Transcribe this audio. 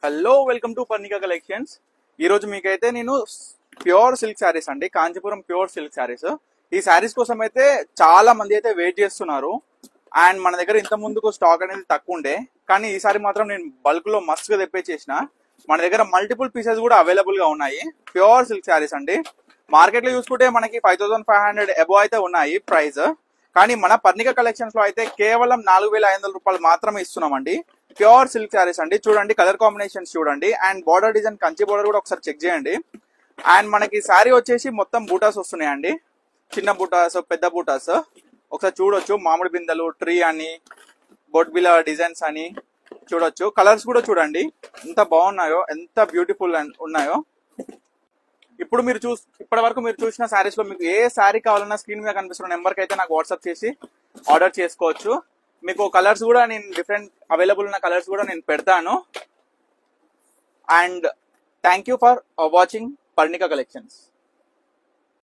Hello welcome to Parnika collections. ఈ రోజు మీకైతే నేను ప్యూర్ సిల్క్ శారీస్ అండి, కాంచీపురం ప్యూర్ సిల్క్ శారీస్. ఈ శారీస్ కోసం అయితే చాలా మంది అయితే వెయిట్ చేస్తున్నారు. అండ్ మన దగ్గర ఇంత ముందుకు స్టాక్ అనేది తక్కువ ఉండే, కానీ ఈసారి మాత్రం నేను బల్క్ లో మస్త్ గా తెప్పించేసిన. మన దగ్గర మల్టిపుల్ పీసెస్ కూడా అవైలబుల్ గా ఉన్నాయి. ప్యూర్ సిల్క్ శారీస్ అండి. మార్కెట్ లో చూసుకుంటే మనకి 5500 అబో అయితే ఉన్నాయి ప్రైస్. కానీ మన పర్ణికా కలెక్షన్స్ లో అయితే కేవలం 4500 రూపాయలు మాత్రమే ఇస్తున్నామండి. ప్యూర్ సిల్క్ శారీస్ అండి. చూడండి కలర్ కాంబినేషన్స్ చూడండి, and border design Kanchi border కూడా ఒకసారి చెక్ చేయండి. అండ్ మనకి శారీ వచ్చేసి మొత్తం బూటాస్ వస్తున్నాయండి, చిన్న బూటాస్ పెద్ద బూటాస్ ఒకసారి చూడొచ్చు. మామిడి బిందెలు, ట్రీ అని, బొట్ బిల్ల డిజైన్స్ అని చూడొచ్చు. కలర్స్ కూడా చూడండి ఎంత బాగున్నాయో, ఎంత బ్యూటిఫుల్ ఉన్నాయో. ఇప్పటి వరకు మీరు చూసిన శారీస్ లో మీకు ఏ శారీ కావాలన్నా స్క్రీన్ మీద కనిపిస్తున్న నెంబర్ కి అయితే నాకు వాట్సాప్ చేసి ఆర్డర్ చేసుకోవచ్చు. మీకు కలర్స్ కూడా నేను డిఫరెంట్ అవైలబుల్ ఉన్న కలర్స్ కూడా నేను పెడతాను. And thank you for watching Parnika collections.